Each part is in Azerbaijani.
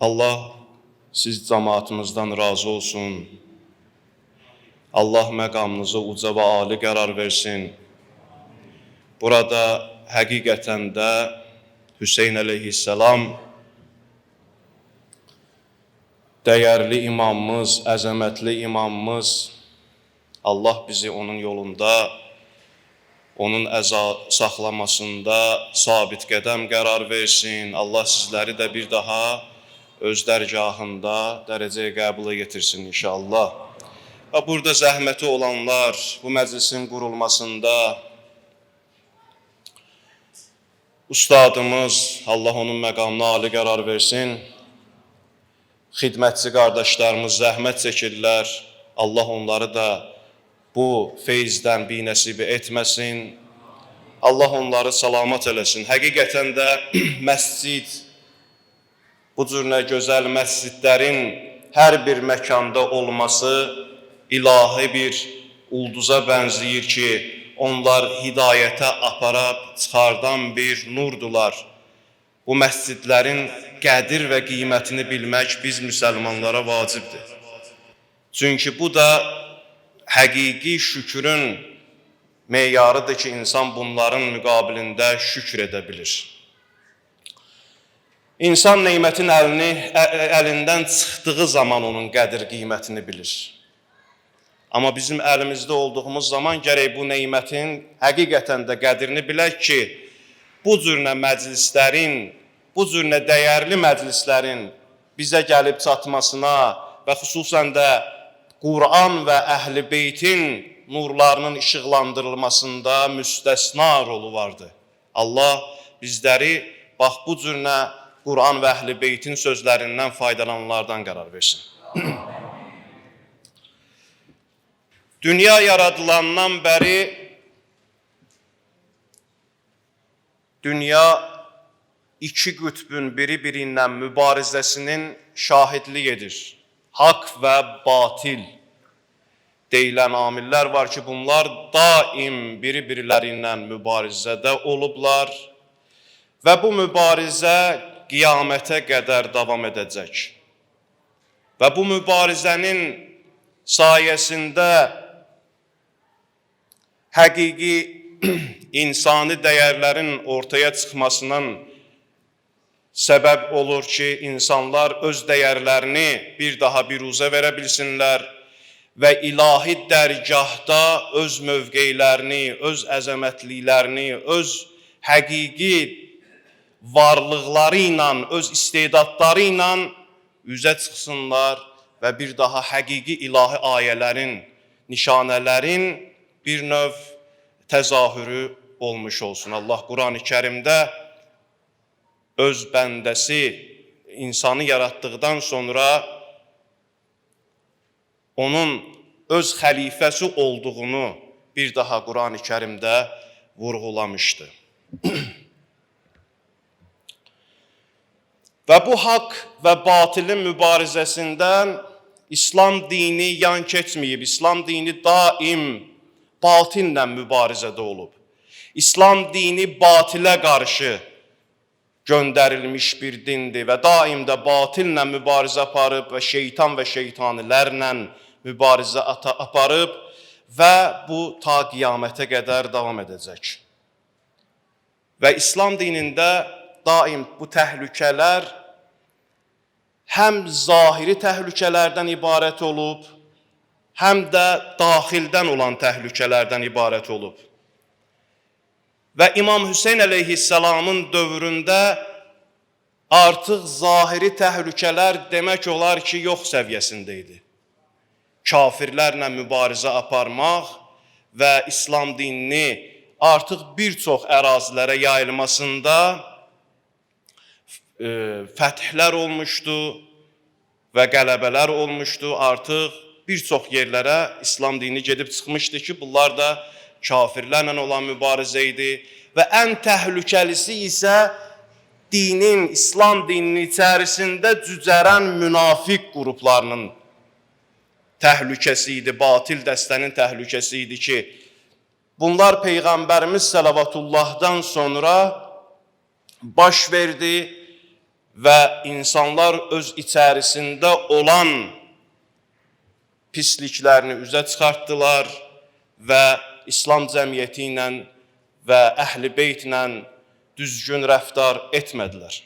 Allah siz cemaatımızdan razı olsun. Allah məqamınızı uca və ali qərar versin. Burada həqiqətən də Hüseyn əleyhisselam dəyərli imamımız, əzəmətli imamımız, Allah bizi onun yolunda, onun saxlamasında sabit qədəm qərar versin. Allah sizləri də bir daha öz dərgahında dərəcəyə qəbul getirsin inşallah. Və burada zəhməti olanlar, bu məclisin qurulmasında ustadımız, Allah onun məqamına ali qərar versin, xidmətçi qardaşlarımız zəhmət çəkirlər, Allah onları da bu feyizdən binəsibi etməsin, Allah onları salamat eləsin. Həqiqətən də məscid, bu cür nə gözəl məscidlərin hər bir məkanda olması ilahi bir ulduza bənzəyir ki, onlar hidayətə aparab çıxardan bir nurdular. Bu məscidlərin qədir və qiymətini bilmək biz müsəlmanlara vacibdir. Çünki bu da həqiqi şükrün meyarıdır ki, insan bunların müqabilində şükr edə bilir. İnsan neymətin əlindən çıxdığı zaman onun qədir qiymətini bilir. Amma bizim əlimizdə olduğumuz zaman gərək bu neymətin həqiqətən də qədrini bilək ki, bu cür məclislərin, bu cür dəyərli məclislərin bizə gəlib çatmasına və xüsusən də Qur'an və Əhl-i Beytin nurlarının işıqlandırılmasında müstəsna rolu vardır. Allah bizləri bax bu cür Qur'an və Əhl-i Beytin sözlərindən faydalananlardan qərar versin. Dünya yaradılandan bəri dünya iki qütbün biri-birindən mübarizəsinin şahidlik edir. Haqq və batil deyilən amillər var ki, bunlar daim biri-birilərindən mübarizədə olublar və bu mübarizə qiyamətə qədər davam edəcək. Və bu mübarizənin sayəsində həqiqi insani dəyərlərin ortaya çıxmasının səbəb olur ki, insanlar öz dəyərlərini bir daha biruzə verə bilsinlər və ilahi dərgahda öz mövqeylərini, öz əzəmətliklərini, öz həqiqi varlıqları ilə, öz istedadları ilə üzə çıxsınlar və bir daha həqiqi ilahi ayələrin, nişanələrin bir növ təzahürü olmuş olsun. Allah Qur'an-ı Kərimdə öz bəndəsi insanı yaratdıqdan sonra onun öz xəlifəsi olduğunu bir daha Qur'an-ı Kərimdə vurğulamışdı. Və bu haqq və batilin mübarizəsindən İslam dini yan keçməyib. İslam dini daim batillə mübarizədə olub. İslam dini batilə qarşı göndərilmiş bir dindir və daim də batillə mübarizə aparıb və şeytan və şeytanilərlə mübarizə aparıb və bu ta qiyamətə qədər davam edəcək. Və İslam dinində daim bu təhlükələr həm zahiri təhlükələrdən ibarət olub, həm də daxildən olan təhlükələrdən ibarət olub. Və İmam Hüseyn əleyhisselamın dövründə artıq zahiri təhlükələr demək olar ki, yox səviyyəsində idi. Kafirlərlə mübarizə aparmaq və İslam dinini artıq bir çox ərazilərə yayılmasında fəthlər olmuşdu və qələbələr olmuşdu. Artıq bir çox yerlərə İslam dini gedib çıxmışdı ki, bunlar da kafirlərlə olan mübarizə idi. Və ən təhlükəlisi isə dinin, İslam dininin içərisində cücərən münafiq qruplarının təhlükəsi idi, batil dəstənin təhlükəsi idi ki, bunlar Peyğəmbərimiz səlавatullahdan sonra baş verdi və insanlar öz içərisində olan pisliklərini üzə çıxartdılar və İslam cəmiyyəti ilə və əhl-i beytlə düzgün rəftar etmədilər.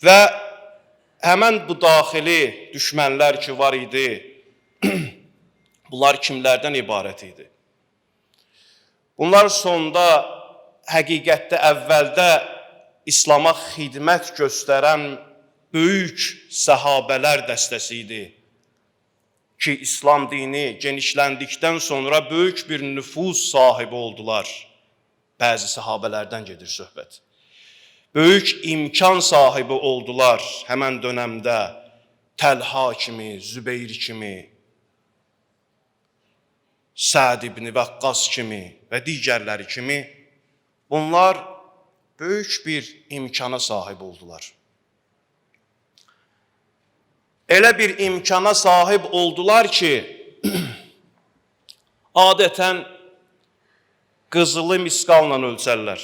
Və həmən bu daxili düşmənlər ki var idi, bunlar kimlərdən ibarət idi? Bunlar sonda həqiqətdə əvvəldə İslama xidmət göstərən böyük səhabələr dəstəsi idi ki, İslam dini genişləndikdən sonra böyük bir nüfuz sahibi oldular. Bəzi səhabələrdən gedir söhbət. Böyük imkan sahibi oldular həmən dönəmdə Təlha kimi, Zübeyir kimi, Səd ibn Vəqqas kimi və digərləri kimi bunlar böyük bir imkana sahib oldular. Elə bir imkana sahib oldular ki, adətən qızılı miskalla ölçərlər.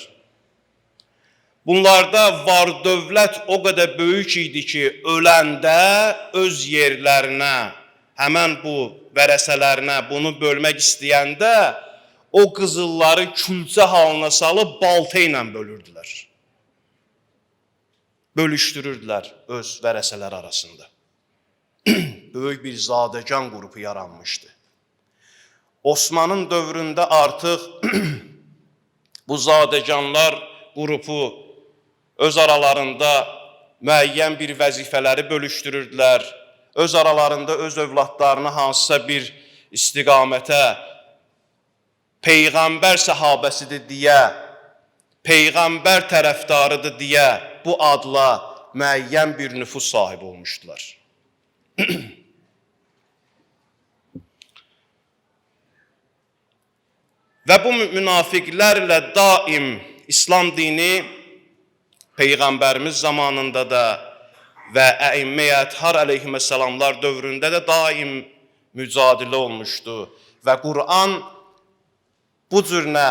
Bunlarda var dövlət o qədər böyük idi ki, öləndə öz yerlərinə, həmən bu vərəsələrinə bunu bölmək istəyəndə o qızılları külçə halına salıb balta ilə bölürdülər. Bölüşdürürdülər öz vərəsələr arasında. Böyük bir zadəgan qrupu yaranmışdı. Osmanın dövründə artıq bu zadəganlar qrupu öz aralarında müəyyən bir vəzifələri bölüşdürürdülər. Öz aralarında öz övladlarını hansısa bir istiqamətə Peyğəmbər səhabəsidir deyə, Peyğəmbər tərəfdarıdır deyə bu adla müəyyən bir nüfuz sahibi olmuşdular. Və bu münafiqlərlə daim İslam dini Peyğəmbərimiz zamanında da və əimmə-i əthar əleyhissalamlar dövründə də daim mücadilə olmuşdu. Və Qur'an bu cürünə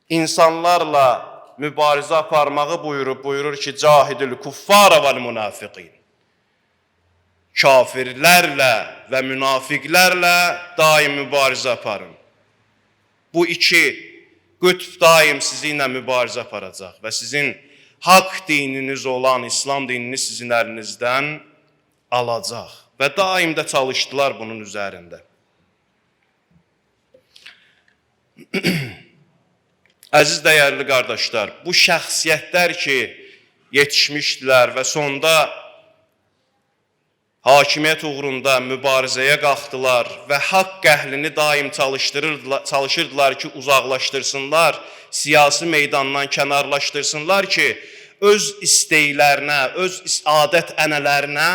insanlarla mübarizə aparmağı buyurur ki, cahidül kuffara vəl münafiqin. Kafirlərlə və münafiqlərlə daim mübarizə aparın. Bu iki qütb daim sizinlə mübarizə aparacaq və sizin haqq dininiz olan İslam dinini sizin əlinizdən alacaq. Və daim də çalışdılar bunun üzərində. Əziz dəyərli qardaşlar, bu şəxsiyyətlər ki yetişmişdilər və sonda hakimiyyət uğrunda mübarizəyə qalxdılar və haqq əhlini daim çalışırdılar ki, uzaqlaşdırsınlar, siyasi meydandan kənarlaşdırsınlar ki, öz istəklərinə, öz adət ənələrinə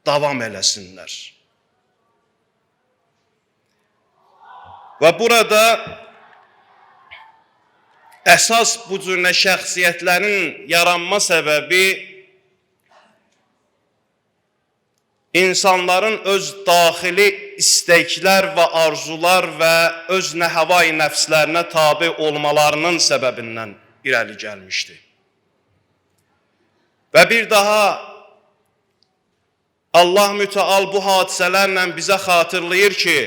davam eləsinlər. Və burada əsas bu cürünə şəxsiyyətlərin yaranma səbəbi İnsanların öz daxili istəklər və arzular və öz nəhəvai nəfslərinə tabi olmalarının səbəbindən irəli gəlmişdi. Və bir daha Allah mütəal bu hadisələrlə bizə xatırlayır ki,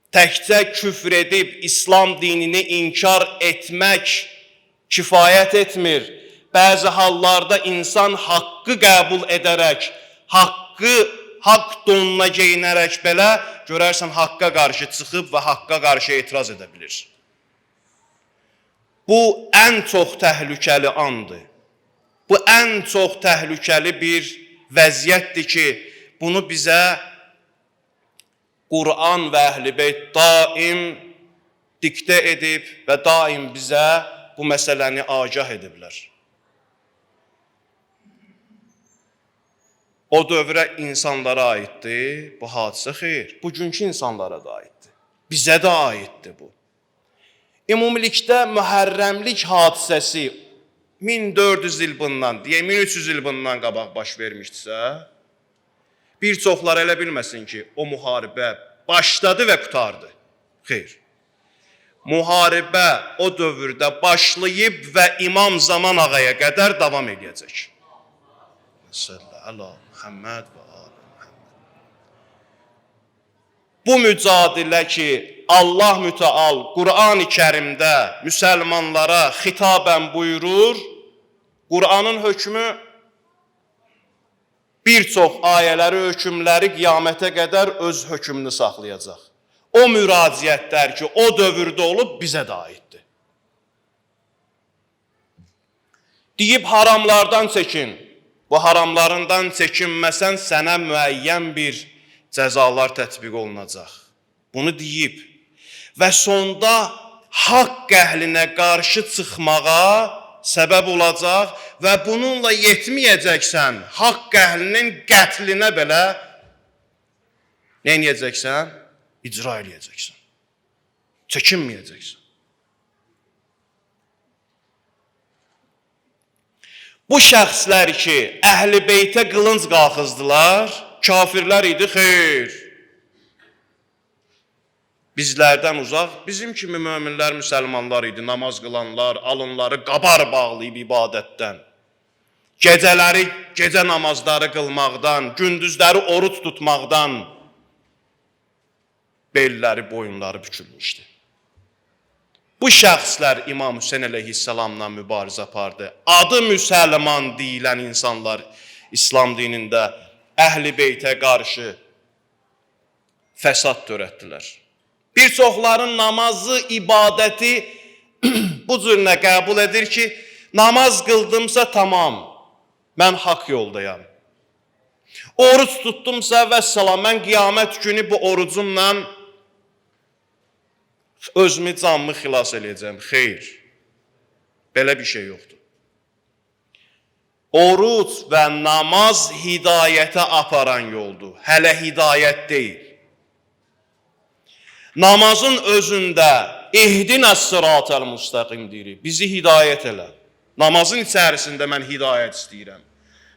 təkcə küfr edib İslam dinini inkar etmək kifayət etmir. Bəzi hallarda insan haqqı qəbul edərək, haqq donuna geyinərək belə görərsən haqqa qarşı çıxıb və haqqa qarşı etiraz edə bilir. Bu ən çox təhlükəli andır. Bu ən çox təhlükəli bir vəziyyətdir ki, bunu bizə Qur'an və Əhl-i Beyt daim diktə edib və daim bizə bu məsələni agah ediblər. O dövrə insanlara aiddir, bu hadisə xeyr. Bugünkü insanlara da aiddir. Bizə də aiddir bu. Ümumilikdə Mühərrəmlik hadisəsi 1400 il bundan, 1300 il bundan qabaq baş vermişdisə, bir çoxlar elə bilməsin ki, o müharibə başladı və qutardı. Xeyr. Müharibə o dövrdə başlayıb və İmam Zaman ağaya qədər davam edəcək. Sallallahu əleyhi Muhammed və ali Muhammed. Bu mücadilə ki, Allah Müteal Qur'an-ı Kərimdə müsəlmanlara xitabən buyurur, Qur'anın hökmü bir çox ayələri, hökmləri qiyamətə qədər öz hökmünü saxlayacaq. O müraciətlər ki, o dövrdə olub bizə də aiddir. Deyib haramlardan çəkin. Bu haramlarından çəkinməsən sənə müəyyən bir cəzalar tətbiq olunacaq. Bunu deyib və sonda haqq əhlinə qarşı çıxmağa səbəb olacaq və bununla yetməyəcəksən, haqq əhlinin qətlinə belə nə edəcəksən? İcra eləyəcəksən. Çəkinməyəcəksən. Bu şəxslər ki, Əhl-i Beytə qılınc qalxızdılar, kafirlər idi, xeyr. Bizlərdən uzaq, bizim kimi möminlər, müsəlmanlar idi, namaz qılanlar, alınları qabar bağlayıb ibadətdən, gecələri, gecə namazları qılmaqdan, gündüzləri oruç tutmaqdan, belləri, boyunları bükülmüşdü. Bu şəxslər İmam Hüseyn əleyhissalamla mübarizə apardı. Adı müsəlman deyilən insanlar İslam dinində Əhl-i Beytə qarşı fəsad törətdilər. Bir çoxların namazı, ibadəti bu cürünə qəbul edir ki, namaz qıldımsa tamam, mən haqq yoldayam. Oruç tutdumsa vəssalam, mən qiyamət günü bu orucumla özümü, canımı xilas eləyəcəm. Xeyr, belə bir şey yoxdur. Oruc və namaz hidayətə aparan yoldur, hələ hidayət deyil. Namazın özündə ihdinəs sıratəl müstəqim deyirik, bizi hidayət elə. Namazın içərisində mən hidayət istəyirəm.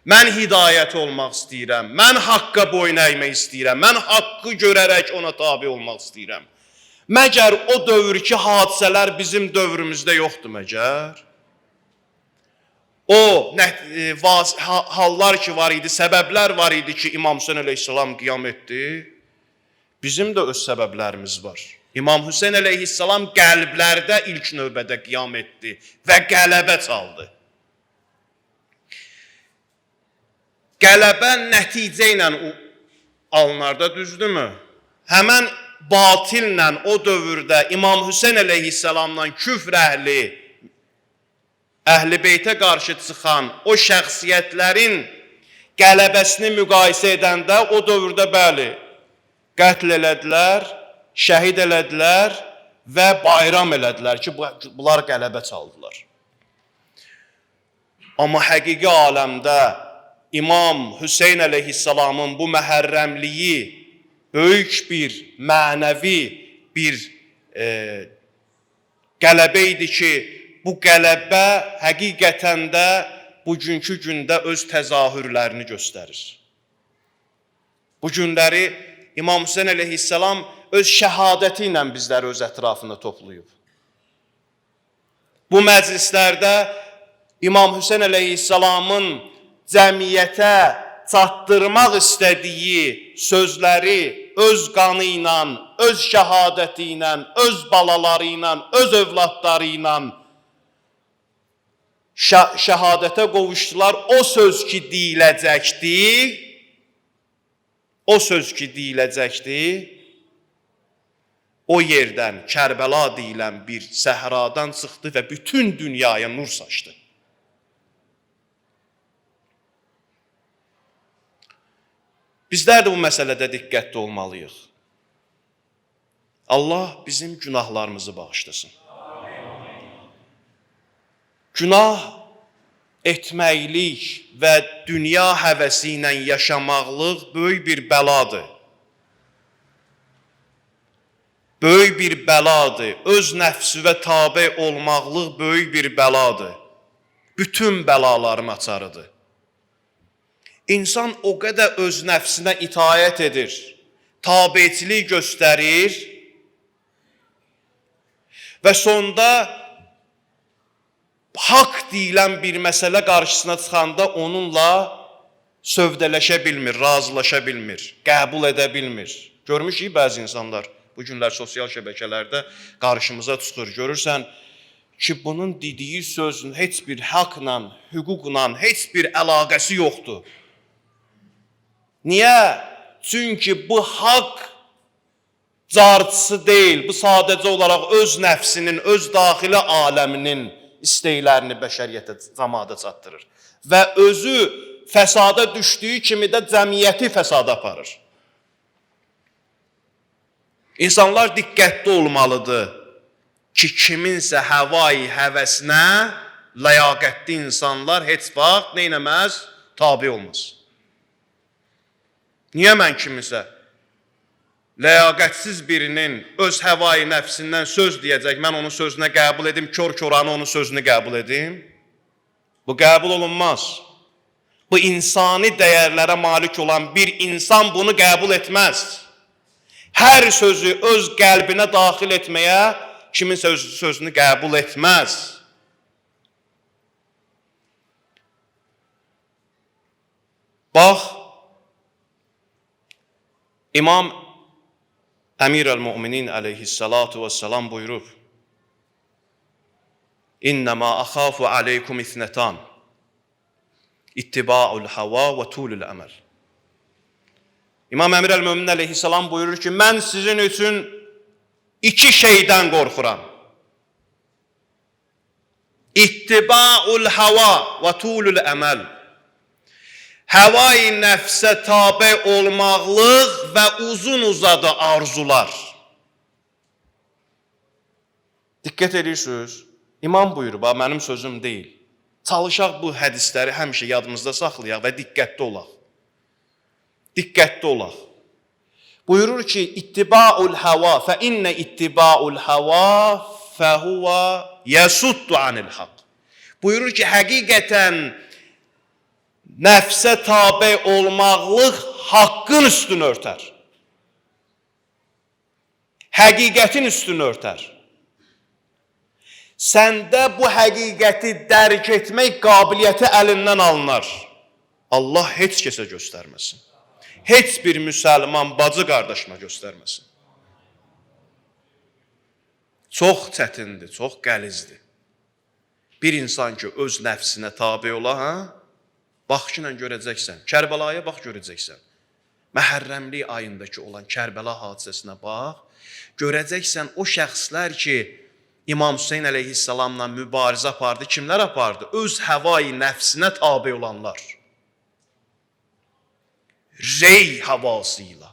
Mən hidayət olmaq istəyirəm, mən haqqa boyun əymək istəyirəm, mən haqqı görərək ona tabi olmaq istəyirəm. Məgər o dövrki hadisələr bizim dövrümüzdə yoxdur məgər? O hallar ki var idi, səbəblər var idi ki, İmam Hüseyn əleyhissalam qiyam etdi. Bizim də öz səbəblərimiz var. İmam Hüseyn əleyhissalam qəlblərdə ilk növbədə qiyam etdi və qələbə çaldı. Qələbə nəticə ilə alınarda, düzdürmü? Həmən batillə o dövrdə İmam Hüseyn əleyhissalamla küfr əhli, Əhl-i Beytə qarşı çıxan o şəxsiyyətlərin qələbəsini müqayisə edəndə o dövrdə bəli, qətl elədilər, şəhid elədilər və bayram elədilər ki, bunlar qələbə çaldılar. Amma həqiqi aləmdə İmam Hüseyn əleyhissalamın bu məhərrəmliyi böyük bir mənəvi bir qələbə idi ki, bu qələbə həqiqətən də bugünkü gündə öz təzahürlərini göstərir. Bu günləri İmam Hüseyn əleyhissalam öz şəhadəti ilə bizləri öz ətrafında toplayıb. Bu məclislərdə İmam Hüseyn əleyhissalamın cəmiyyətə çatdırmaq istədiyi sözləri öz qanı ilə, öz şəhadəti ilə, öz balaları ilə, öz övladları ilə şəhadətə qovuşdular. O söz ki deyiləcəkdi, o yerdən Kərbəla deyilən bir səhradan çıxdı və bütün dünyaya nur saçdı. Bizlər də bu məsələdə diqqətli olmalıyıq. Allah bizim günahlarımızı bağışlasın. Günah etməklik və dünya həvəsi ilə yaşamaqlıq böyük bir bəladır. Böyük bir bəladır. Öz nəfsüvə tabe olmaqlıq böyük bir bəladır. Bütün bəlaların açarıdır. İnsan o qədər öz nəfsinə itaət edir, tabeçilik göstərir və sonda haqq deyilən bir məsələ qarşısına çıxanda onunla sövdələşə bilmir, razılaşa bilmir, qəbul edə bilmir. Görmüşük bəzi insanlar bu günlər sosial şəbəkələrdə qarşımıza çıxır. Görürsən ki, bunun dediyi sözün heç bir haqla, hüquqla heç bir əlaqəsi yoxdur. Niyə? Çünki bu haqq carçısı deyil, bu sadəcə olaraq öz nəfsinin, öz daxili aləminin istəklərini bəşəriyyətə, cəmaata çatdırır. Və özü fəsada düşdüyü kimi də cəmiyyəti fəsada aparır. İnsanlar diqqətli olmalıdır ki, kiminsə həvai həvəsinə ləyaqətli insanlar heç vaxt neynəməz? Tabi olmaz. Niyə mən kiminsə ləyaqətsiz birinin öz həvai nəfsindən söz deyəcək, mən onun sözünə qəbul edim, kör-köranı onun sözünü qəbul edim? Bu qəbul olunmaz. Bu insani dəyərlərə malik olan bir insan bunu qəbul etməz. Hər sözü öz qəlbinə daxil etməyə kimin sözünü qəbul etməz. Bax, İmam Əmir əl-Müminin əleyhissalatu vəssalam buyurub, İnnəmə əxafu aleykum ithnətan, ittiba'ul hava və tulul əməl. İmam Əmir əl-Müminin əleyhissalam buyurur ki, mən sizin üçün iki şeydən qorxuram. İttiba'ul hava və tulul əməl. Həvai nəfsə tabe olmaqlıq və uzun-uzadı arzular. Diqqət edirsiniz, İmam buyurub, mənim sözüm deyil. Çalışaq bu hədisləri həmişə yadımızda saxlayaq və diqqətli olaq. Diqqətli olaq. Buyurur ki, ittiba'ul hava fə innə ittiba'ul hava fəhuva yəsuddu anil haqq. Buyurur ki, həqiqətən nəfsə tabe olmaqlıq haqqın üstünü örtər. Həqiqətin üstünü örtər. Səndə bu həqiqəti dərk etmək qabiliyyəti əlindən alınar. Allah heç kəsə göstərməsin. Heç bir müsəlman bacı qardaşına göstərməsin. Çox çətindir, çox qəlizdir. Bir insan ki, öz nəfsinə tabe ola, bax ki, görəcəksən. Kərbəlaya bax, görəcəksən. Məhərrəmlik ayındakı olan Kərbəla hadisəsinə bax, görəcəksən o şəxslər ki, İmam Hüseyin əleyhissalamla mübarizə apardı. Kimlər apardı? Öz həvai nəfsinə tabi olanlar. Rey havasıyla.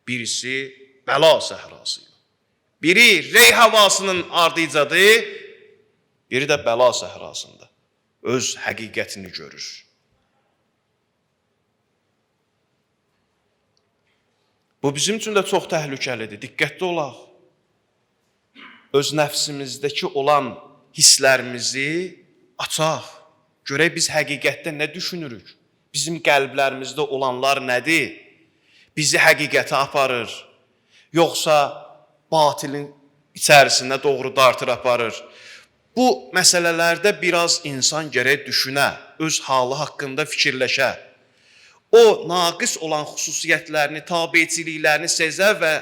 Birisi bəla səhrasıyla. Biri rey havasının ardıcadır, biri də bəla səhrasında. Öz həqiqətini görür. Bu bizim üçün də çox təhlükəlidir. Diqqətli olaq. Öz nəfsimizdəki olan hisslərimizi açaq. Görək biz həqiqətdə nə düşünürük? Bizim qəlblərimizdə olanlar nədir? Bizi həqiqətə aparır, yoxsa batilin içərisində doğru dartır aparır? Bu məsələlərdə biraz insan gərək düşünə, öz halı haqqında fikirləşə. O, naqis olan xüsusiyyətlərini, tabiçiliklərini sezə və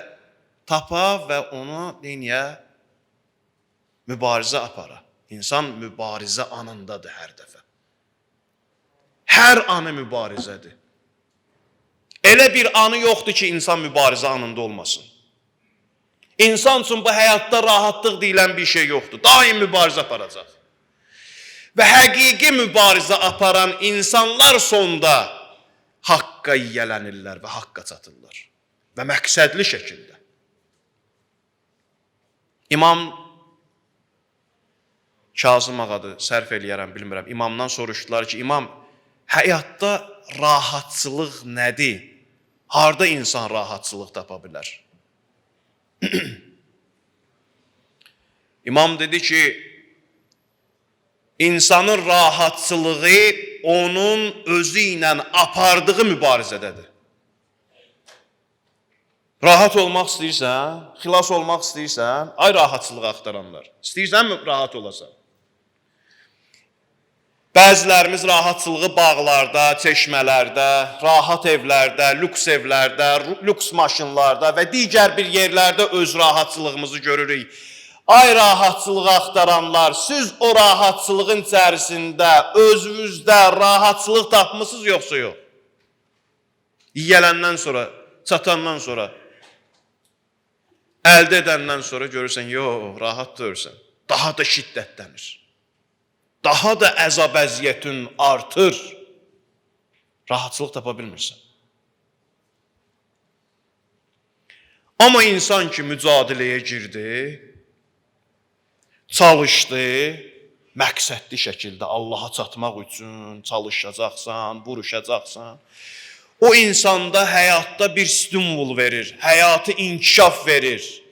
tapa və onu neyə? Mübarizə apara. İnsan mübarizə anındadır hər dəfə. Hər anı mübarizədir. Elə bir anı yoxdur ki, insan mübarizə anında olmasın. İnsan üçün bu həyatda rahatlıq deyilən bir şey yoxdur. Daim mübarizə aparacaq. Və həqiqi mübarizə aparan insanlar sonda haqqa yiyələnirlər və haqqa çatırlar. Və məqsədli şəkildə. İmam Kazım ağadı sərf eləyərəm, bilmirəm. İmamdan soruşdular ki, İmam, həyatda rahatçılıq nədir? Harda insan rahatçılıq tapa bilər? İmam dedi ki, insanın rahatçılığı onun özü ilə apardığı mübarizədədir. Rahat olmaq istəyirsən, xilas olmaq istəyirsən, ay rahatçılıq axtaranlar. İstəyirsənmi rahat olasan? Bəzilərimiz rahatçılığı bağlarda, çeşmələrdə, rahat evlərdə, lüks maşınlarda və digər bir yerlərdə öz rahatçılığımızı görürük. Ay rahatçılığı axtaranlar, siz o rahatçılığın içərisində özünüzdə rahatçılıq tapmısınız yoxsa yox? Yiyələndən sonra, çatandan sonra, əldə edəndən sonra görürsən, yox, rahat deyirsən, daha da şiddətlənir. Daha da əzab əziyyətin artır. Rahatçılıq tapa bilmirsən. Amma insan ki, mücadiləyə girdi, çalışdı, məqsədli şəkildə Allaha çatmaq üçün çalışacaqsan, vuruşacaqsan, o insanda həyatda bir stimul verir, həyatı inkişaf verir.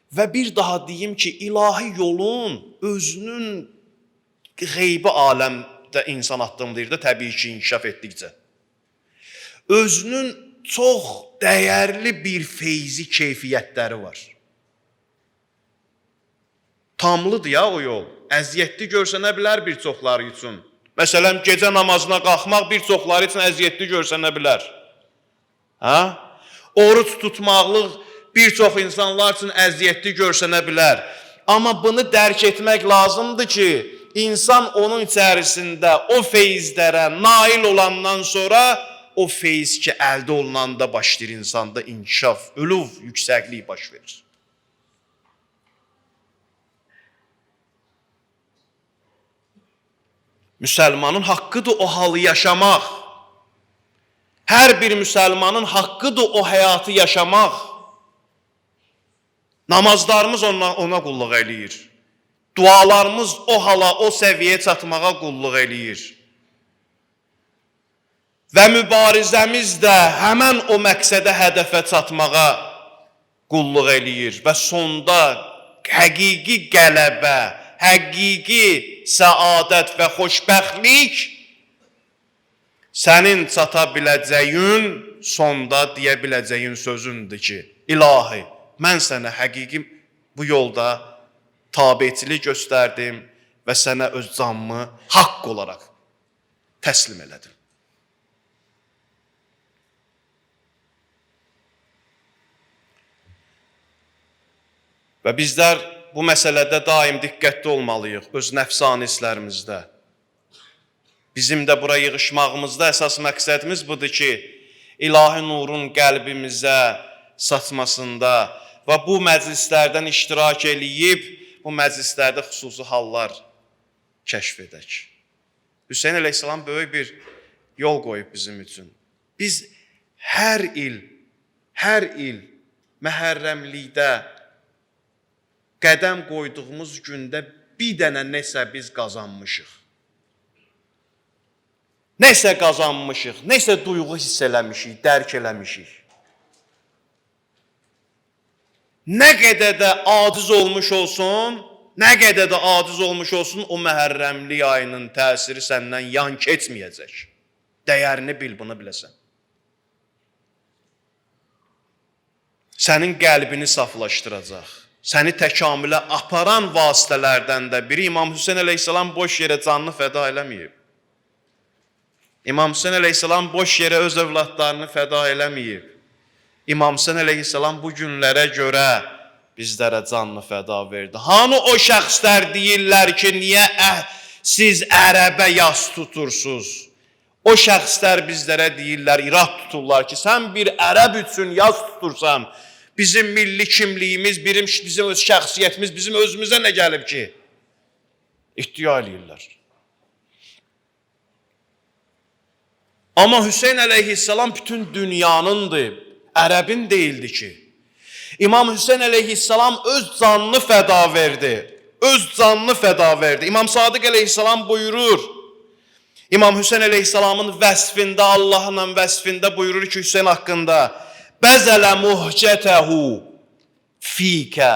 Və bir daha deyim ki, ilahi yolun özünün qeybi aləmdə insan addımlayır da təbii ki, inkişaf etdikcə. Özünün çox dəyərli bir feyzi keyfiyyətləri var. Tamlıdır ya o yol. Əziyyətli görsənə bilər bir çoxları üçün. Məsələn, gecə namazına qalxmaq bir çoxları üçün əziyyətli görsənə bilər. Oruç tutmaqlıq bir çox insanlar üçün əziyyətli görsənə bilər. Amma bunu dərk etmək lazımdır ki, İnsan onun içərisində o feyizlərə nail olandan sonra o feyiz ki, əldə olunanda başlayır insanda inkişaf, ülüv, yüksəklik baş verir. Müsəlmanın haqqıdır o halı yaşamaq. Hər bir müsəlmanın haqqıdır o həyatı yaşamaq. Namazlarımız ona qulluq eləyir. Dualarımız o hala, o səviyyəyə çatmağa qulluq eləyir. Və mübarizəmiz də həmən o məqsədə, hədəfə çatmağa qulluq eləyir. Və sonda həqiqi qələbə, həqiqi səadət və xoşbəxtlik sənin çata biləcəyin, sonda deyə biləcəyin sözündür ki, İlahi, mən sənə həqiqi bu yolda tabiçilik göstərdim və sənə öz canımı haqq olaraq təslim elədim. Və bizlər bu məsələdə daim diqqətli olmalıyıq öz nəfsani hisslərimizdə. Bizim də bura yığışmağımızda əsas məqsədimiz budur ki, ilahi nurun qəlbimizə saçmasında və bu məclislərdən iştirak eləyib, bu məclislərdə xüsusi hallar kəşf edək. Hüseyin əleyhissalam böyük bir yol qoyub bizim üçün. Biz hər il məhərrəmlikdə qədəm qoyduğumuz gündə bir dənə nəsə biz qazanmışıq. Nəsə qazanmışıq, nəsə duyğu hiss eləmişik, dərk eləmişik. Nə qədər də aciz olmuş olsun, o məhərrəmlik ayının təsiri səndən yan keçməyəcək. Dəyərini bil, bunu biləsən. Sənin qəlbini saflaşdıracaq. Səni təkamülə aparan vasitələrdən də biri İmam Hüseyin əleyhissalam boş yerə canını fəda eləməyib. İmam Hüseyin əleyhissalam boş yerə öz övladlarını fəda eləməyib. İmam Hüseyin əleyhissalam bu günlərə görə bizlərə canını fəda verdi. Hanı o şəxslər deyirlər ki, niyə siz ərəbə yas tutursunuz? O şəxslər bizlərə deyirlər, irad tuturlar ki, sən bir ərəb üçün yas tutursan, bizim milli kimliyimiz, bizim öz şəxsiyyətimiz, bizim özümüzə nə gəlib ki? İddia eləyirlər. Amma Hüseyin əleyhissalam bütün dünyanındır, ərəbin deyildi ki. İmam Hüseyin əleyhissalam öz canını fəda verdi. İmam Sadiq əleyhissalam buyurur, İmam Hüseyin əleyhissalamın vəsfində, Allahla vəsfində buyurur ki, Hüseyin haqqında, bəzələ muhcətəhu fikə,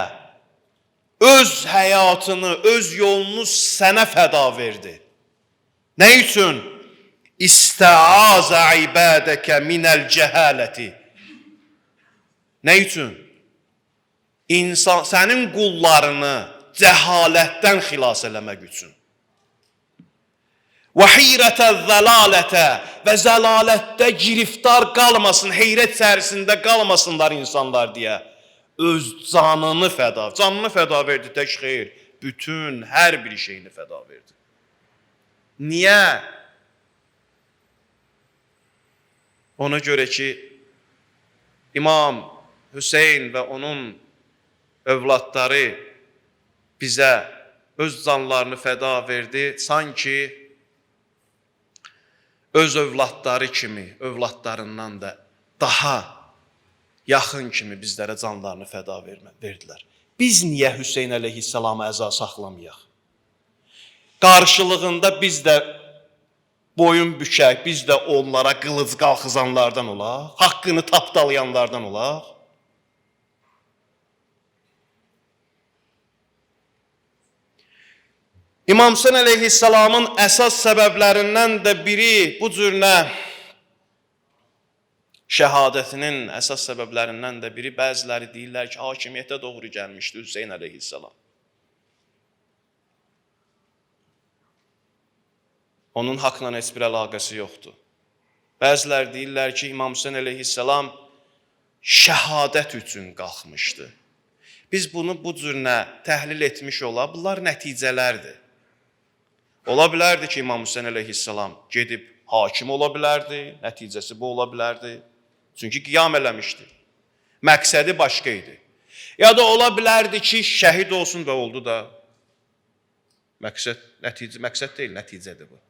öz həyatını, öz yolunu sənə fəda verdi. Nə üçün? İstəazə ibadəkə minəl cəhaləti. Nə üçün? İnsan, sənin qullarını cəhalətdən xilas eləmək üçün. وَحِيرَةَ الزَّلَالَةَ və zəlalətdə giriftar qalmasın, heyrət içərisində qalmasınlar insanlar deyə öz canını fəda verdi tək xeyr, bütün hər bir şeyini fəda verdi. Niyə? Ona görə ki, İmam Hüseyn və onun övladları bizə öz canlarını fəda verdi, sanki öz övladları kimi, övladlarından da daha yaxın kimi bizlərə canlarını fəda verdilər. Biz niyə Hüseyn əleyhissalama əza saxlamayaq? Qarşılığında biz də boyun bükək, biz də onlara qılıc qalxızanlardan olaq, haqqını tapdalayanlardan olaq. İmam Hüseyn əleyhissalamın əsas səbəblərindən də biri, bu cürünə şəhadətinin əsas səbəblərindən də biri, bəziləri deyirlər ki, hakimiyyətə doğru gəlmişdi Hüseyn əleyhissalam. Onun haqla heç bir əlaqəsi yoxdur. Bəziləri deyirlər ki, İmam Hüseyn əleyhissalam şəhadət üçün qalxmışdı. Biz bunu bu cürünə təhlil etmiş ola, bunlar nəticələrdir. Ola bilərdi ki, İmam Hüseyn əleyhissalam gedib hakim ola bilərdi, nəticəsi bu ola bilərdi. Çünki qiyam eləmişdi. Məqsədi başqa idi. Ya da ola bilərdi ki, şəhid olsun və oldu da. Məqsəd deyil, nəticədir bu.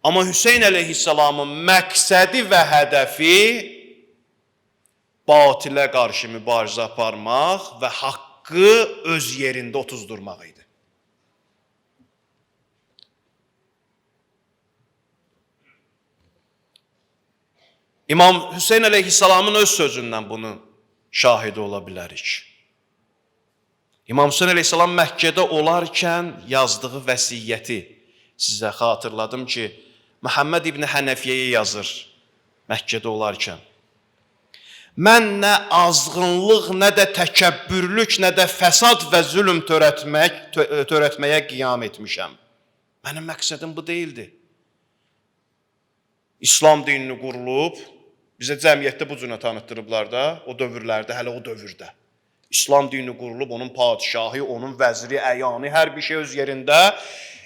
Amma Hüseyn əleyhissalamın məqsədi və hədəfi batilə qarşı mübarizə aparmaq və haqqı öz yerində otuzdurmaq idi. İmam Hüseyn əleyhissalamın öz sözündən bunu şahidi ola bilərik. İmam Hüseyn əleyhissalam Məkkədə olarkən yazdığı vəsiyyəti sizə xatırladım ki, Məhəmməd İbn Hənəfiyyəyə yazır Məkkədə olarkən. Mən nə azğınlıq, nə də təkəbbürlük, nə də fəsad və zülm törətməyə qiyam etmişəm. Mənim məqsədim bu deyildi. İslam dinini qurulub, bizə cəmiyyətdə bu cürünə tanıtdırıblar da, o dövrlərdə, hələ o dövrdə. İslam dini qurulub, onun padişahı, onun vəziri, əyanı, hər bir şey öz yerində.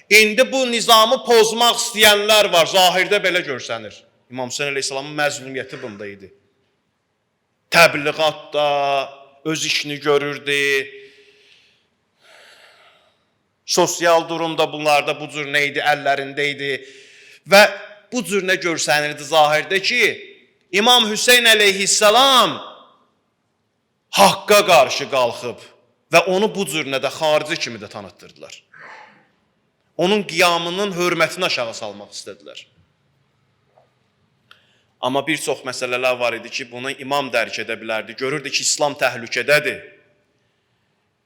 İndi bu nizamı pozmaq istəyənlər var, zahirdə belə görsənir. İmam Hüseyn əleyhissalamın məzlumiyyəti bunda idi. Təbliğatda öz işini görürdü. Sosial durumda bunlarda bu cür nə idi, əllərində idi. Və bu cür nə görsənirdi zahirdə ki, İmam Hüseyn əleyhissalam haqqa qarşı qalxıb və onu bu cür nə də xarici kimi də tanıtdırdılar. Onun qiyamının hörmətini aşağı salmaq istədilər. Amma bir çox məsələlər var idi ki, bunu imam dərk edə bilərdi. Görürdü ki, İslam təhlükədədir.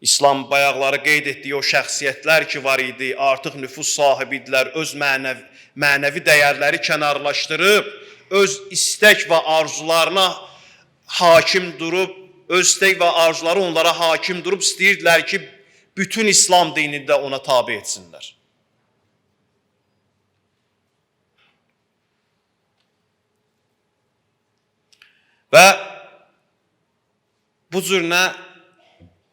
İslam bayaqları qeyd etdiyi o şəxsiyyətlər ki var idi, artıq nüfuz sahibidirlər, öz mənəvi dəyərləri kənarlaşdırıb, öz istək və arzularına hakim durub, öz istək və arzuları onlara hakim durub, istəyirdilər ki, bütün İslam dinini də ona tabi etsinlər. Və bu cürünə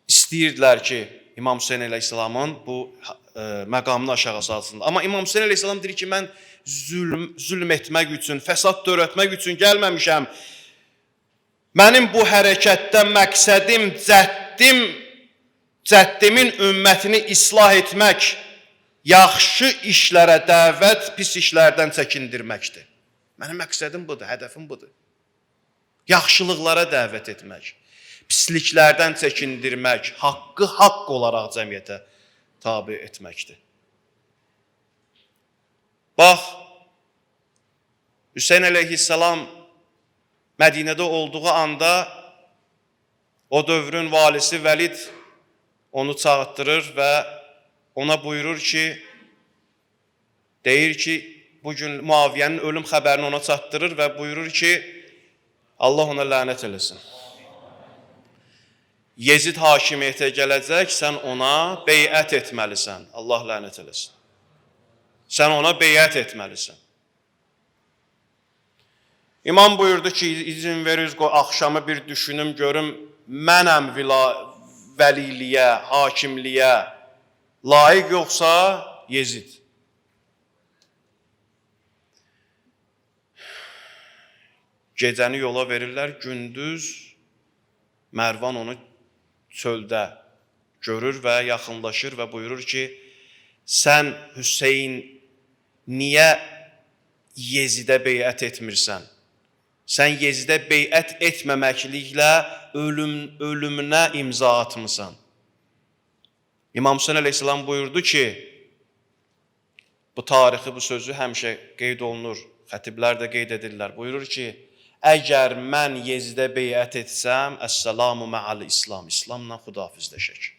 istəyirdilər ki, İmam Hüseyn əleyhissalamın bu məqamını aşağı salsınlar. Amma İmam Hüseyn əleyhissalam deyir ki, mən zülm etmək üçün, fəsad törətmək üçün gəlməmişəm. Mənim bu hərəkətdə məqsədim, cəddimin ümmətini islah etmək, yaxşı işlərə dəvət, pis işlərdən çəkindirməkdir. Mənim məqsədim budur, hədəfim budur. Yaxşılıqlara dəvət etmək, pisliklərdən çəkindirmək, haqqı haqq olaraq cəmiyyətə tabi etməkdir. Bax, Hüseyn əleyhissalam Mədinədə olduğu anda o dövrün valisi Vəlid onu çağıtdırır və ona buyurur ki, deyir ki, bugün Muaviyyənin ölüm xəbərini ona çatdırır və buyurur ki, Allah ona lənət eləsin. Yezid hakimiyyətə gələcək, sən ona beyət etməlisən. Allah lənət eləsin. Sən ona beyət etməlisən. İmam buyurdu ki, izin veriz, axşamı bir düşünüm, görüm, mənəm vəliliyə, hakimliyə layiq yoxsa Yezid. Gecəni yola verirlər, gündüz Mərvan onu çöldə görür və yaxınlaşır və buyurur ki, sən Hüseyin niyə Yezidə beyət etmirsən? Sən Yezidə beyət etməməkliklə ölümünə imza atmısan. İmam Hüseyin əleyhissalam buyurdu ki, bu tarixi, bu sözü həmişə qeyd olunur, xətiblər də qeyd edirlər. Buyurur ki, əgər mən Yezidə beyət etsəm, əssəlamu mə'al İslam, İslamla xudafizləşək.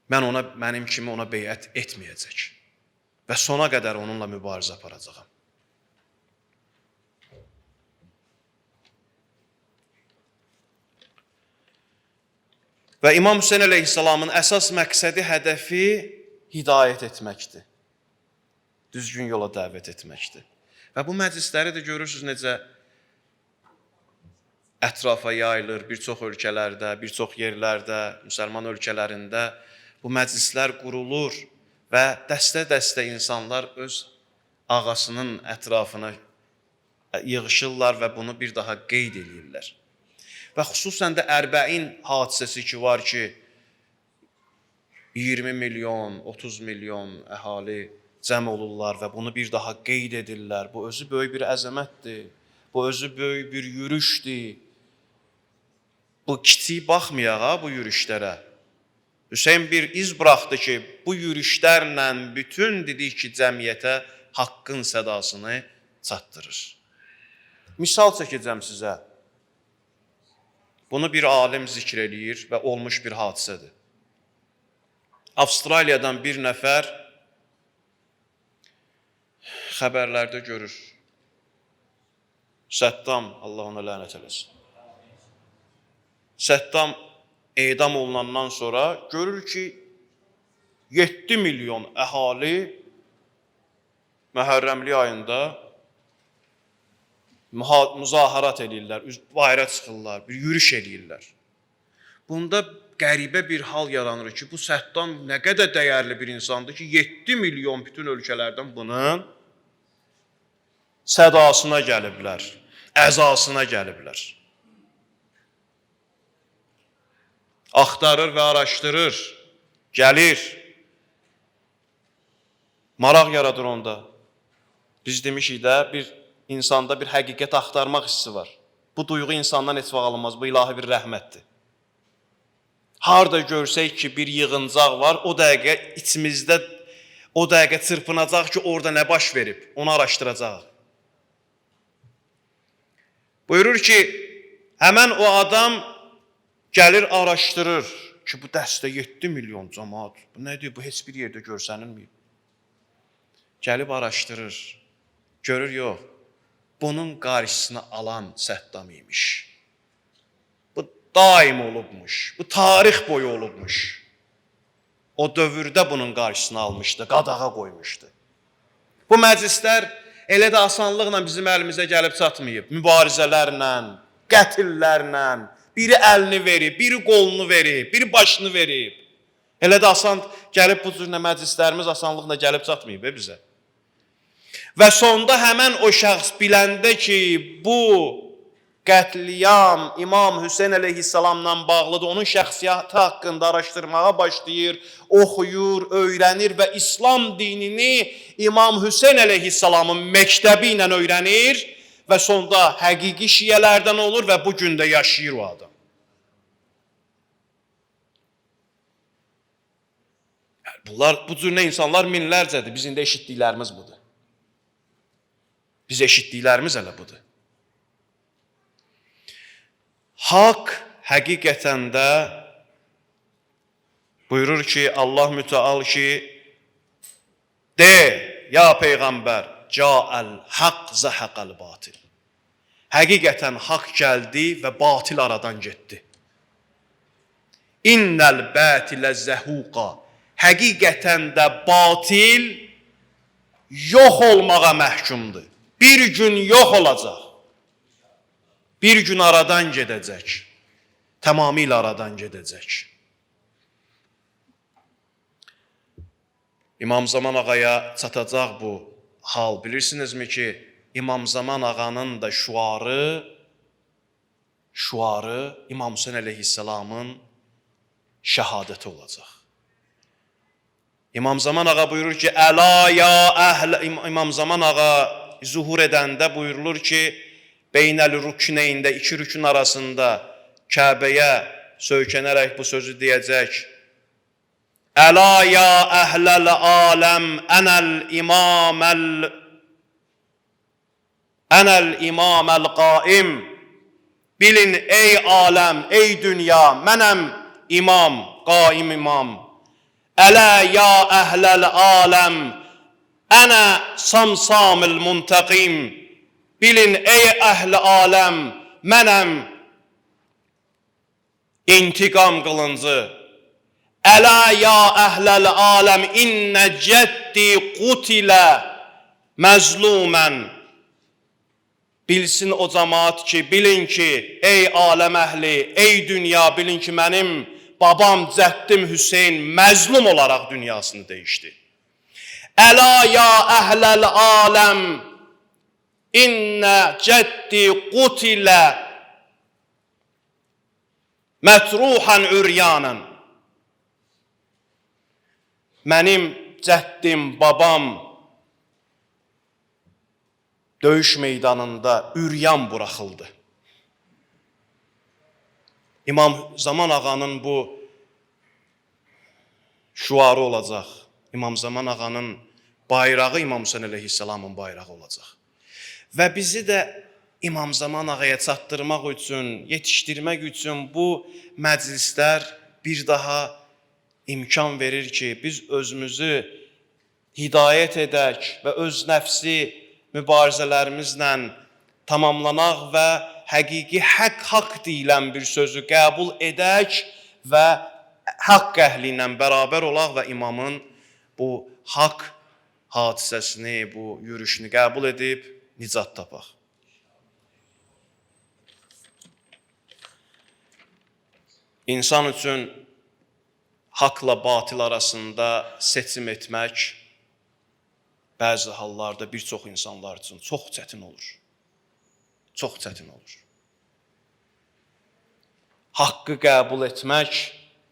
Mənim kimi ona beyət etməyəcək və sona qədər onunla mübarizə aparacağam. Və İmam Hüseyin əleyhissalamın əsas məqsədi, hədəfi hidayət etməkdir. Düzgün yola dəvət etməkdir. Və bu məclisləri də görürsünüz necə ətrafa yayılır, bir çox ölkələrdə, bir çox yerlərdə, müsəlman ölkələrində bu məclislər qurulur və dəstə-dəstə insanlar öz ağasının ətrafına yığışırlar və bunu bir daha qeyd edirlər. Və xüsusən də Ərbəin hadisəsi ki var ki, 20 milyon, 30 milyon əhali cəm olurlar və bunu bir daha qeyd edirlər. Bu özü böyük bir əzəmətdir, bu özü böyük bir yürüşdür. Bu kiçik baxmayaq bu yürüşlərə. Hüseyin bir iz buraxdı ki, bu yürüşlərlə bütün dedik ki, cəmiyyətə haqqın sədasını çatdırır. Misal çəkəcəm sizə. Bunu bir alim zikr eləyir və olmuş bir hadisədir. Avstraliyadan bir nəfər xəbərlərdə görür. Səddam, Allah ona lənət eləsin. Səddam edam olunandan sonra görür ki, 7 milyon əhali Məhərrəmli ayında müzaharat edirlər, bayra çıxırlar, bir yürüş edirlər. Bunda qəribə bir hal yaranır ki, bu Səddam nə qədər dəyərli bir insandır ki, 7 milyon bütün ölkələrdən bunun sədasına gəliblər, əzasına gəliblər. Axtarır və araşdırır, gəlir, maraq yaradır onda. Biz demişik də, bir insanda bir həqiqət axtarmaq hissi var. Bu duyğu insandan heç vaxt alınmaz, bu ilahi bir rəhmətdir. Harada görsək ki, bir yığıncaq var, o dəqiqə içimizdə, o dəqiqə çırpınacaq ki, orada nə baş verib, onu araşdıracaq. Buyurur ki, həmən o adam gəlir, araşdırır ki, bu dəstə 7 milyon cəmaat, bu nədir, bu heç bir yerdə görsənilməyib. Gəlib araşdırır, görür, yox, bunun qarşısını alan Səddam imiş. Bu daim olubmuş, bu tarix boyu olubmuş. O dövrdə bunun qarşısını almışdı, qadağa qoymuşdu. Bu məclislər elə də asanlıqla bizim əlimizə gəlib çatmayıb. Mübarizələrlə, qətillərlə, biri əlini verib, biri qolunu verib, biri başını verib. Elə də asan gəlib bu cür məclislərimiz asanlıqla gəlib çatmayıb bizə. Və sonda həmən o şəxs biləndə ki, bu qətliyam İmam Hüseyin əleyhissalamla bağlıdır, onun şəxsiyyəti haqqında araşdırmağa başlayır, oxuyur, öyrənir və İslam dinini İmam Hüseyin əleyhissalamın məktəbi ilə öyrənir və sonda həqiqi şiyələrdən olur və bu gün də yaşayır o adam. Bu cür insanlar minlərcədir, bizim də eşitdiklərimiz budur. Biz eşitdiklərimiz elə budur. Haqq həqiqətən də buyurur ki, Allah mütəal ki, de, ya Peyğəmbər, ca'al haqq zahaqal batil. Həqiqətən haqq gəldi və batil aradan getdi. İnnəl batilə zəhuqa. Həqiqətən də batil yox olmağa məhkumdur. Bir gün yox olacaq. Bir gün aradan gedəcək. Tamamilə aradan gedəcək. İmam Zaman Ağaya çatacaq bu hal. Bilirsinizmi ki, İmam Zaman Ağanın da şuarı İmam Hüseyin əleyhissalamın şəhadəti olacaq. İmam Zaman Ağa buyurur ki, Əla ya əhl... İmam Zaman Ağa zuhur edəndə buyurulur ki, Beynəl rükneyndə, iki rükün arasında Kəbəyə söykənərək bu sözü deyəcək. Əla ya əhləl aləm, ənəl imaməl qaim. Bilin ey aləm, ey dünya, mənəm imam, qaim imam. Ələ ya əhləl aləm, ənə samsamil muntaqim. Bilin ey əhli aləm, mənəm intiqam qılıncı. Ələ ya əhləl aləm, innə cəddi qutilə məzlumən. Bilsin o cəmaat ki, bilin ki, ey aləm əhli, ey dünya, bilin ki, mənim babam, cəddim Hüseyin məzlum olaraq dünyasını dəyişdi. Ələ ya əhləl aləm, innə cəddi qutilə mətruhan üryanən. Mənim cəddim, babam döyüş meydanında üryan buraxıldı. İmam Zaman Ağanın bu şuarı olacaq. İmam Zaman Ağanın bayrağı İmam Hüseyin əleyhissalamın bayrağı olacaq. Və bizi də İmam Zaman Ağaya çatdırmaq üçün, yetişdirmək üçün bu məclislər bir daha imkan verir ki, biz özümüzü hidayət edək və öz nəfsi mübarizələrimizlə tamamlanaq və həqiqi haqq deyilən bir sözü qəbul edək və haqq əhli ilə bərabər olaq və imamın bu haqq hadisəsini, bu yürüşünü qəbul edib nicat tapaq. İnsan üçün haqla batil arasında seçim etmək bəzi hallarda bir çox insanlar üçün çox çətin olur. Çox çətin olur. Haqqı qəbul etmək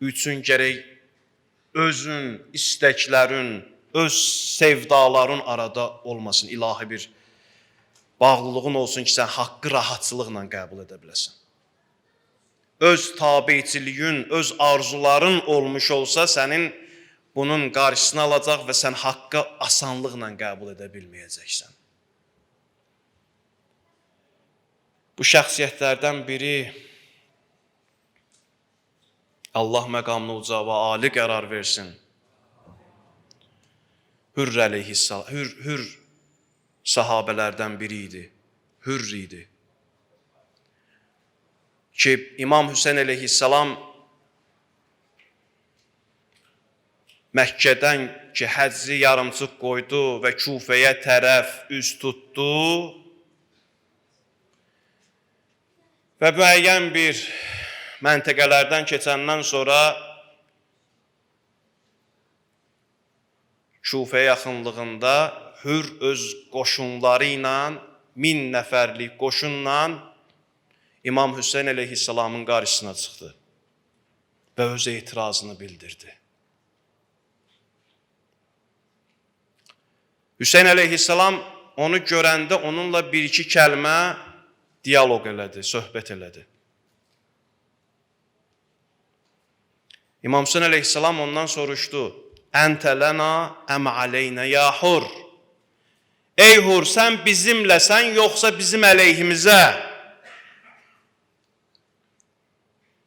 üçün gərək özün, istəklərin, öz sevdaların arada olmasın, ilahi bir bağlılığın olsun ki, sən haqqı rahatçılıqla qəbul edə biləsən. Öz tabiçiliyin, öz arzuların olmuş olsa, sənin bunun qarşısını alacaq və sən haqqı asanlıqla qəbul edə bilməyəcəksən. Bu şəxsiyyətlərdən biri Allah məqamını uca və ali qərar versin. Hür sahabələrdən biri idi. Hürr idi. Ki İmam Hüseyin əleyhissalam Məkkədən ki həcci yarımçıq qoydu və Kufəyə tərəf üz tutdu və müəyyən bir məntəqələrdən keçəndən sonra Kufə yaxınlığında Hür öz qoşunları ilə 1000 nəfərlik qoşunla İmam Hüseyin əleyhissalamın qarşısına çıxdı və öz etirazını bildirdi. Hüseyin əleyhissalam onu görəndə onunla bir-iki kəlmə diyaloq elədi, söhbət elədi. İmam Hüseyin əleyhissalam ondan soruşdu. Əntə lənə əm aleynə ya Hur. Ey Hur, sən bizimləsən, yoxsa bizim əleyhimizə?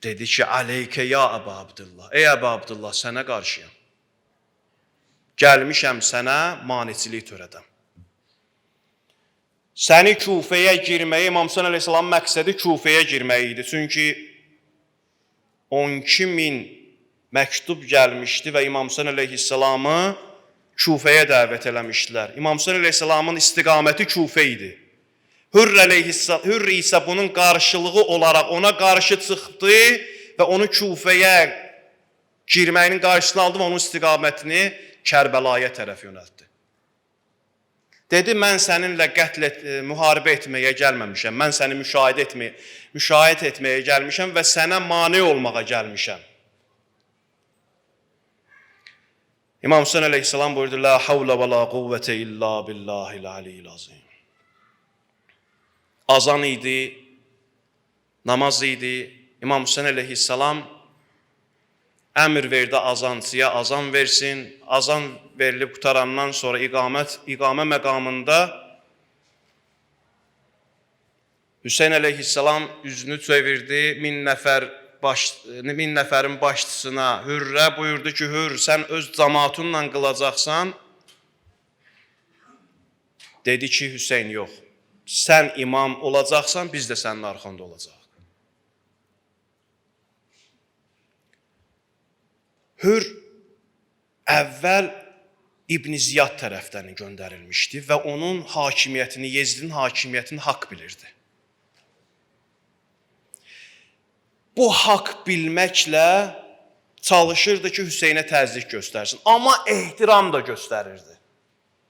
Dedi ki, aleykə ya Əbu Abdullah. Ey Əbu Abdullah, sənə qarşıyam. Gəlmişəm sənə maniçilik törədəm. Səni Kufəyə girməyi, İmam Hüseyn əleyhissalam məqsədi Kufəyə girmək idi. Çünki 12.000 məktub gəlmişdi və İmam Hüseyn əleyhissalamı Kufəyə dəvət eləmişdilər. İmam Hüseyn əleyhissalamın istiqaməti Kufə idi. Hürr isə bunun qarşılığı olaraq ona qarşı çıxdı və onu Kufəyə girməyinin qarşısını aldı və onun istiqamətini Kərbəlaya tərəf yönəltdi. Dedi, mən səninlə müharibə etməyə gəlməmişəm, mən səni müşahidə etməyə gəlmişəm və sənə mane olmağa gəlmişəm. İmam Hüseyn əleyhissalam buyurdu, la havlə və la quvvətə illa billahil aliyyil azim. Azan idi, namaz idi. İmam Hüseyn əleyhissalam əmr verdi azançıya, azan versin. Azan verilib qutarandan sonra iqamə məqamında Hüseyn əleyhissalam üzünü çevirdi 1000 nəfərin başçısına, Hürrə buyurdu ki, Hürr, sən öz cəmaatınla qılacaqsan. Dedi ki, Hüseyn, yox, sən imam olacaqsan, biz də sənin arxanda olacaq. Hürr əvvəl İbn Ziyad tərəfdən göndərilmişdi və onun hakimiyyətini, Yezdin hakimiyyətini haqq bilirdi. Bu haqq bilməklə çalışırdı ki, Hüseynə təzyiq göstərsin. Amma ehtiram da göstərirdi.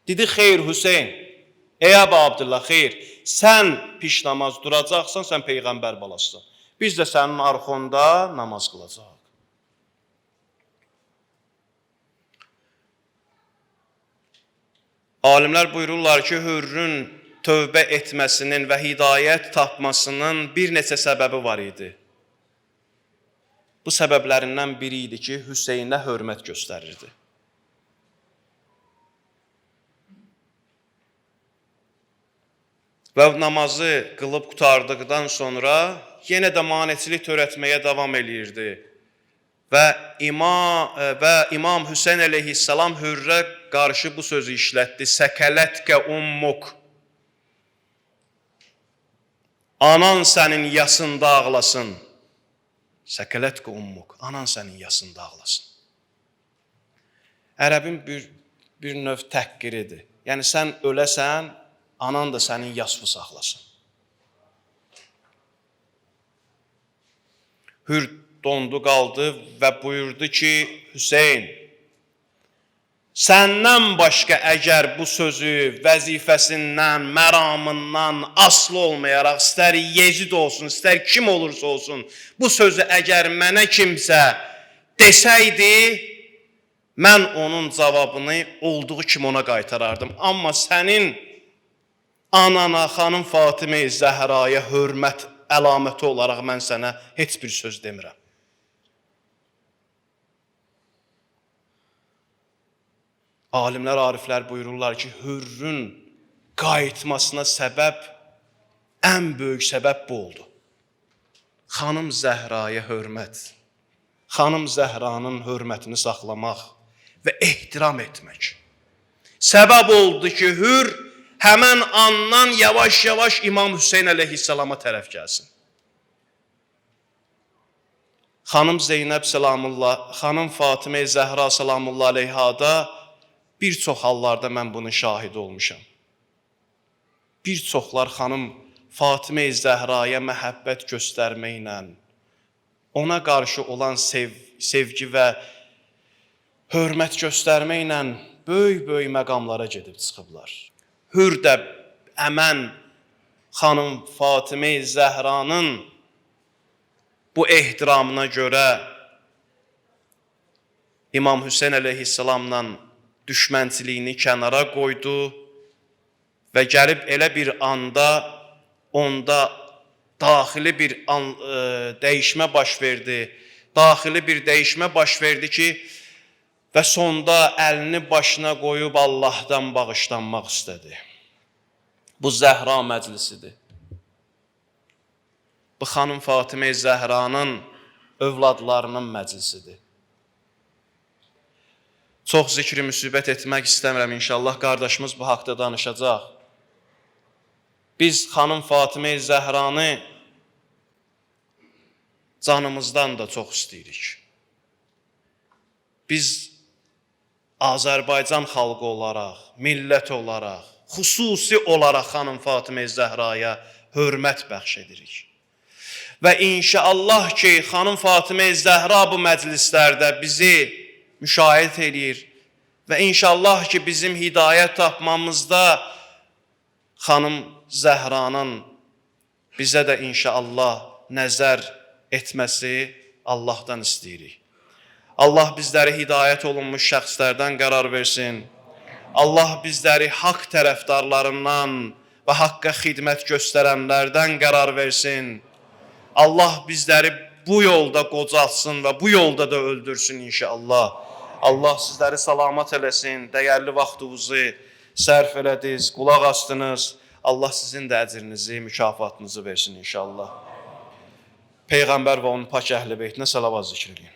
Dedi, xeyr Hüseyn, ey Əbu Abdullah, xeyr, sən piş namaz duracaqsan, sən Peyğəmbər balasısan. Biz də sənin arxanda namaz qılacaq. Alimlər buyururlar ki, Hürrün tövbə etməsinin və hidayət tapmasının bir neçə səbəbi var idi. Bu səbəblərindən biri idi ki, Hüseynə hörmət göstərirdi. Və namazı qılıb qutardıqdan sonra yenə də maneçilik törətməyə davam eləyirdi. Və İmam Hüseyn əleyhissalam Hürrə qarşı bu sözü işlətdi. Səkələtkə ummuk. Anan sənin yasında ağlasın. Səkələtkə ummuk. Anan sənin yasında ağlasın. Ərəbin bir növ təhqiridir. Yəni sən öləsən, anan da sənin yasını saxlasın. Hürr dondu qaldı və buyurdu ki, Hüseyn, səndən başqa əgər bu sözü vəzifəsindən, məramından asılı olmayaraq, istər Yezid olsun, istər kim olursa olsun, bu sözü əgər mənə kimsə desəydi, mən onun cavabını olduğu kimi ona qaytarardım. Amma sənin anana, xanım Fatimə-i Zəhraya hörmət əlaməti olaraq mən sənə heç bir söz demirəm. Alimlər, ariflər buyururlar ki, Hürrün qayıtmasına səbəb, ən böyük səbəb bu oldu. Xanım Zəhraya hörmət, xanım Zəhranın hörmətini saxlamaq və ehtiram etmək. Səbəb oldu ki, Hürr həmən andan yavaş-yavaş İmam Hüseyn əleyhissalama tərəf gəlsin. Xanım Zeynəb salamullah, xanım Fatimə Zəhra salamullah əleyhada bir çox hallarda mən bunun şahidi olmuşam. Bir çoxlar xanım Fatimə Zəhraya məhəbbət göstərməklə, ona qarşı olan sevgi və hörmət göstərməklə böyük məqamlara gedib çıxıblar. Hürr də əmən xanım Fatimə Zəhranın bu ehtiramına görə İmam Hüseyn əleyhissalamla düşmənçiliyini kənara qoydu və gəlib elə bir anda onda daxili bir dəyişmə baş verdi. Daxili bir dəyişmə baş verdi ki, və sonda əlini başına qoyub Allahdan bağışlanmaq istədi. Bu Zəhra məclisidir. Bu xanım Fatimə Zəhranın övladlarının məclisidir. Çox zikri müsibət etmək istəmirəm, inşallah qardaşımız bu haqda danışacaq. Biz xanım Fatimə Zəhranı canımızdan da çox istəyirik. Biz Azərbaycan xalqı olaraq, millət olaraq, xüsusi olaraq xanım Fatimə Zəhraya hörmət bəxş edirik. Və inşallah ki, xanım Fatimə Zəhra bu məclislərdə bizi müşahidə edir və inşallah ki, bizim hidayət tapmamızda xanım Zəhranın bizə də inşallah nəzər etməsi Allahdan istəyirik. Allah bizləri hidayət olunmuş şəxslərdən qərar versin. Allah bizləri haqq tərəfdarlarından və haqqa xidmət göstərənlərdən qərar versin. Allah bizləri bu yolda qocalsın və bu yolda da öldürsün inşallah. Allah sizləri salamat eləsin, dəyərli vaxtınızı sərf elədiniz, qulaq astınız. Allah sizin də əcrinizi, mükafatınızı versin inşallah. Peyğəmbər və onun pak əhl-i beytinə salavat zikr edin.